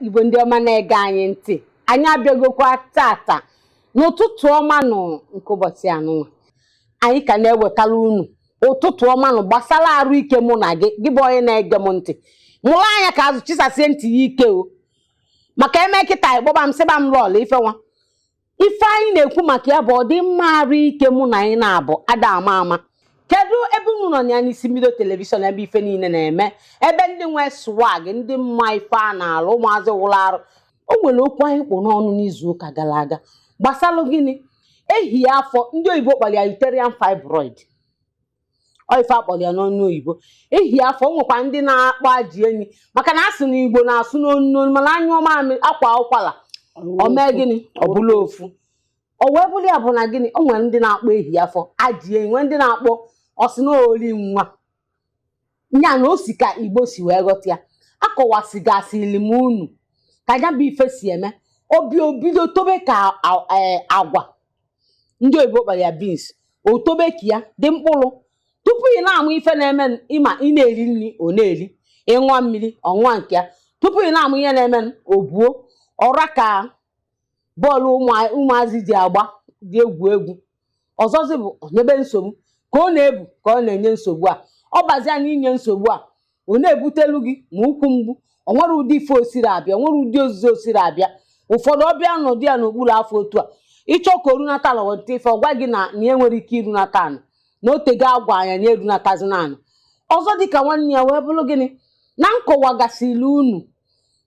Igbo ndị ọma na-ege anyị ntị, anyị abịagokwa tata n'ụtụtụ ọma nụ nke ụbọchị anụnwa. Anyị ka na-ewetara unu ụtụtụ ọma nụ gbasara arụ ike mụ na gị bụ onye na-ege m ntị. Mụrụ anya ka azụ chisasie ntị ya ike o, maka eme kịta ịkpọba m sịba m lọọlụ ife nwa. Ife anyị na-ekwu maka ya bụ ọdịmma arụ ike mụ na anyị na-abụ ada ama ama. Kedu ebe unu nọ ya n'isi mbido telivishọn ebe ife niile na-eme, ebe ndị nwe swag, ndị mma ife a na-alụ, ụmụazị wụrụ arụ. O nwere okwu anyị kpụ n'ọnụ n'izu ụka gara aga gbasalụ gịnị? Ehihie afọ, ndị oyibo kpọrọ ya uterine fibroid. Ọ ife akpọrọ ya n'ọnụ oyibo. Ehihie afọ, o nwekwa ndị na-akpọ ajị enyi, maka na asị na Igbo na-asụ n'onu, mana anyụọ mamịrị akwa ụkwara o mee gịnị? Ọ bụla ofu. O wee bụrụ ya bụ na gịnị? O nwere ndị na-akpọ ehihie afọ ajị enyi, nwee ndị na-akpọ ọsịnaoli nwa. Nya na o si ka Igbo si wee ghọta ya. Akọwasịgasịrị m unu ka ya bụ ife si eme. Obido tobe ka agwa, ndị oyibo kpara ya beans. O tobe ka ya dị mkpụrụ. Tupu ị na-amụ ife na-eme, ịma ị na-eri nri ọ na-eri, ịṅụọ mmiri ọṅụọ nke ya. Tupu ị na-amụ ihe na-eme, o buo ọra ka bọọlụ ụmụazị ji agba dị egwu egwu. Ọzọzi bụ onyebe nsogbu, ka ọ na-ebu ka ọ na-enye nsogbu a. Ọ bazia na inye nsogbu a, ọ na-ebutelu gị ma ụkwụ mgbu. O nwere ụdị ife osiri abịa, nwere ụdị ozizi osiri abịa. Ụfọdụ ọbịa nọdụ ya n'okpuru afọ otu a, ịchọ ka o runata ala weta ife, ọ gwa gị na ya nwere ike irunata anụ, na o tego agwa anya na erunatazi na anụ. Ọzọ dịka nwanne ya wee bụrụ gịnị? Na nkọwagasịrị unu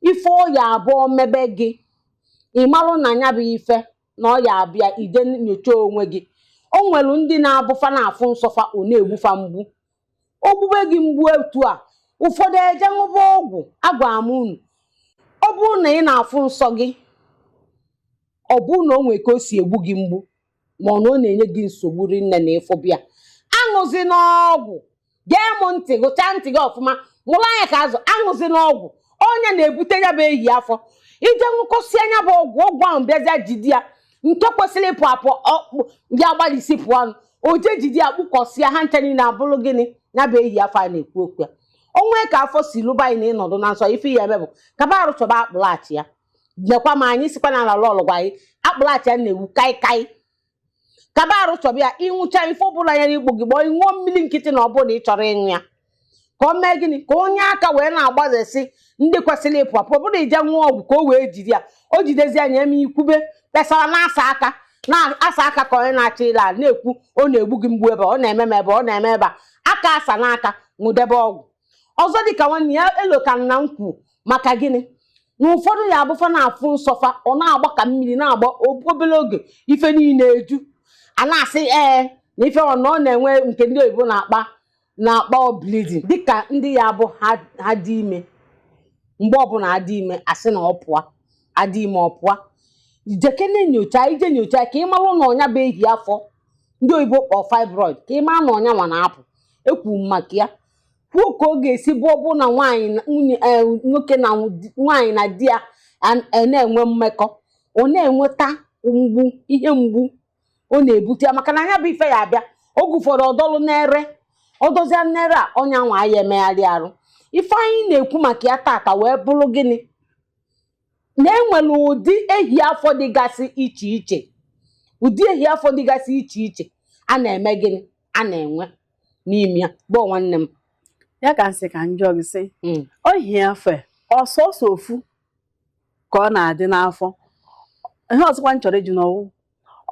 ife ọ ya abụọ mebe gị, ị marụ na ya bụ ife na ọ ya abịa ide nyocha onwe gị. O nwere ndị na-abụfa na-afụ nsọfa, ọ na-egbufa mgbu. O gbube gị mgbu etu a, ụfọdụ eje ṅụba ọgwụ. Agwa m unu, ọ bụrụ na ị na-afụ nsọ gị, ọ bụrụ na o nwere ka o si egbu gị mgbu, ma ọ na ọ na-enye gị nsogbu rinne na ịfụbịa, aṅụzi n'ọgwụ. Gee m ntị, gụchaa ntị gị ọfụma, mụrụ anya ka azụ. Aṅụzi n'ọgwụ, onye na-ebute ya bụ ehihie afọ. Ije ṅụkọsịa anya bụ ọgwụ ahụ bịazịa jidi ya nke kwesịrị ịpụ apụ, ndị agbalịsi pụọ ọnụ, o je jidi ya kpụkọsịa ha ncha niile abụrụ gịnị? Ya bụ ehihie afọ a na-ekwu okwu ya. O nwee ka afọ si lụba anyị na ịnọdụ na nsọ, ife ya eme bụ kaba arụ chọba akpụlaghachi ya. Nekwa ma anyị sikwa na ala lọlụ gwa anyị akpụlaghachi ya na-ewu kaikai. Kaba arụ chọba ya, ịnwụcha ife ọbụla ya n'igbo gị gbọọ, ịṅụọ mmiri nkịtị na ọbụla ị chọrọ ịṅụ ya, ka o mee gịnị? Ka onye aka wee na-agbazesi ndị kwesịrị ịpụ apụ. Ọ bụrụ ije ṅụọ ọgwụ ka o wee jide ya, o jidezi anya eme ikwube pesara na-asa aka, na-asa aka ka onye na-achọ ịla na-ekwu ọ na-egbu gị mgbu ebe, ọ na-eme m ebe, ọ na-eme ebe a. Aka asa n'aka, ṅụdebe ọgwụ. Ọzọ dịka nwanne ya elokana na nkwu maka gịnị? Na ụfọdụ ya abụfa na-afụ nsọfa, ọ na-agba ka mmiri na-agba obere oge, ife niile eju, a na-asị na ife ọ na ọ na-enwe nke ndị oyibo na-akpọ bleeding. Dịka ndị ya abụ ha dị ime, mgbe ọbụla adị ime asị na ọ pụa, adị ime ọ pụa. Jekene nyocha, ije nyocha ka ị marụ na ọnya bụ ehihie afọ, ndị oyibo kpọọ fibroid, ka ị mara na ọnya nwa na-apụ. Ekwu maka ya, kwuo ka ọ ga-esi bụ ọbụ na nwoke na nwaanyị na di ya na-enwe mmekọ, ọ na-enweta mgbu, ihe mgbu ọ na-ebute ya. Maka na anya bụ ife ya abịa oge ụfọdụ ọdọlụ n'ere, ọdọzia n'ere a ọnya nwa ya emegharị arụ. Ife anyị na-ekwu maka ya tata wee bụrụ gịnị? Na enwere ụdị ehihie afọ dịgasị iche iche. Ụdị ehihie afọ dịgasị iche iche a na-eme gịnị? A na-enwe n'ime ya. Bụ nwanne m, ya ka nsị ka njọ gị sị, ehihie afọ ọsọsọ ofu ka ọ na-adị n'afọ. Ihe ọzọkwa m chọrọ iji n'ọwụ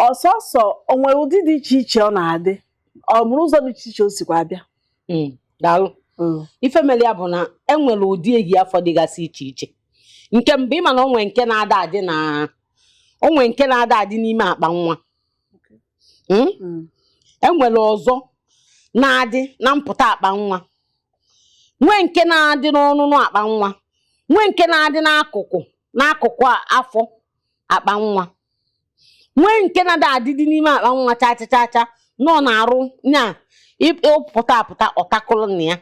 ọsọsọ o nwere ụdị dị iche iche ọ na-adị, ọ bụrụ ụzọ dị iche iche o sikwa abịa. Daalụ. Ife mere ya bụ na enwere ụdị ehihie afọ dịgasị iche iche. Nke mbụ, ịma na onwe nke na-ada adị n'ime akpa nwa. Enwere ọzọ na-adị na mpụta akpa nwa, nwee nke na-adị n'ọnụnụ akpa nwa, nwee nke na-adị n'akụkụ afọ akpa nwa, nwee nke na-ada adịdị n'ime akpa nwa chachachacha nọ na-arụ nya ịpụta apụta ọtakụrụ na ya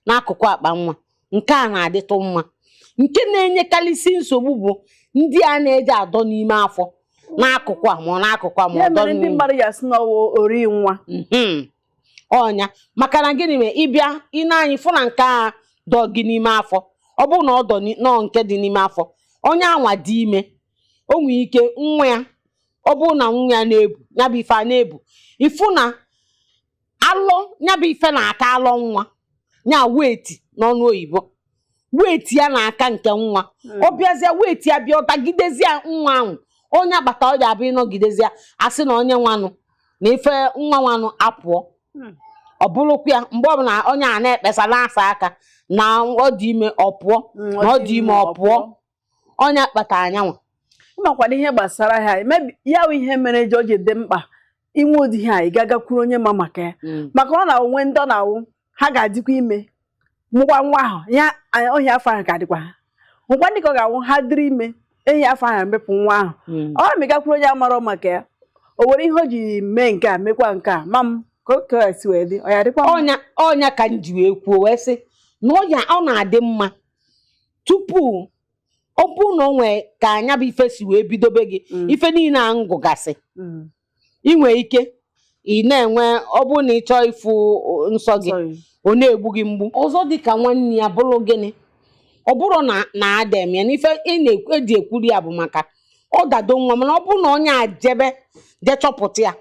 n'akụkụ akpa nwa. Nke a na-adịtụ mma. Nke na-enyekarịsị nsogbu bụ ndị a na-eji adọ n'ime afọ n'akụkụ a ma n'akụkụ a ma ọdọ ndị mmadụ ya sị na ori nwa. Ọnya maka na gịnị mere ịbịa ị na-anyị fụ na nke a dọ gị n'ime afọ, ọ bụrụ na ọ dọ nọọ nke dị n'ime afọ, onye anwa dị ime o nwere ike nwa ya ọ bụrụ na nwa ya na-ebu ya bụ ife a na-ebu ifu na alọ ya bụ ife na-aka alọ nwa ya weti n'ọnụ oyibo weti ya na-aka nke nwa ọ bịazie weti ya bịa ọtagidezie nwa ahụ onye agbata ọ ga-abịa ịnọgidezie asị na onye nwanụ na ife nwa nwanụ apụọ ọ bụrụkwa ya mgbe ọbụla onye a na-ekpesa na-asa aka na ọ dị ime ọ pụọ na ọ dị ime ọ pụọ onye kpata anyanwụ ịmakwana ihe gbasara ha ya bụ ihe mere o ji dị mkpa inwe ụdị ha ị ga-agakwuru onye ma maka ya maka ọ na onwe ndị ọ na-awụ ha ga-adịkwa ime mụkwa nwa ahụ ya ohia afọ ahụ ka dịkwa ha nwekwa ndị ka ọ ga-awụ ha dịrị ime ehi afọ ahụ mepụ nwa ahụ ọ ga gakwuru onye amarọ maka ya o were ihe o ji mee nke a mekwa nke a ma m ka o si wee dị ọ ya dịkwa ọnya ka m ji wee kwuo wee sị na ọ na-adị mma tupu ọ bụrụ na o nwee ka anya bụ ife si wee bidobe gị ife niile a ngụgasị ị nwee ike ị na-enwe ọ bụrụ na ị chọọ ịfụ nsọ gị ọ na-egbu gị mgbu ọzọ dịka nwanne ya bụrụ gịnị ọ bụrụ na adem ya n'ife eji ekwuri ya bụ maka ọ dado nwa mana ọ bụrụ na onye a jebe je chọpụta ya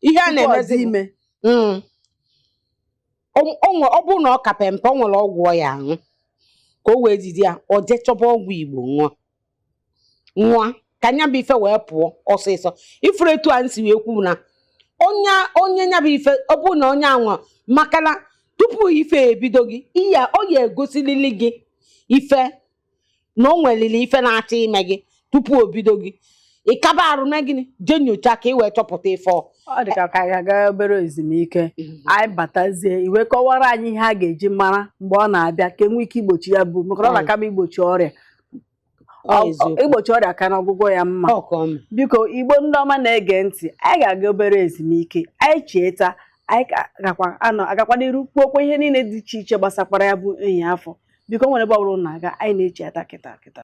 ihe a na-emezi ime ọ bụrụ na ọ ka pempe ọ nwere ọgwụ ọ ya aṅụ ka o wee jide ya ọ jee chọba ọgwụ Igbo nwa ka nya bụ ife wee pụọ ọsịsọ ifuru etu a nsi wee kwu na onye nya bụ ife ọ bụrụ na onye anwa maka na tupu ife ebido gị ọ ya egosilili gị ife na o nwelili ife na-achọ ime gị tupu o bido gị ịkaba arụ na gịnị jee nyocha ka ị wee chọpụta ife ọ dị ka ka anyị aga obere ezumike anyị batazie iwe kọwara anyị ihe a ga-eji mara mgbe ọ na-abịa ka enwe ike igbochi ya bụ maka na ọ na-akaba igbochi ọrịa igbochi ọrịa ka na ọgwụgwọ ya mma biko Igbo ndị ọma na-ege ntị anyị ga-aga obere ezumike anyị cheta anyị agakwa n'iru kwuokwa ihe niile dị iche iche gbasakwara ya bụ enyi afọ biko nwere ebe ọ bụrụ na aga anyị na-echeta kịta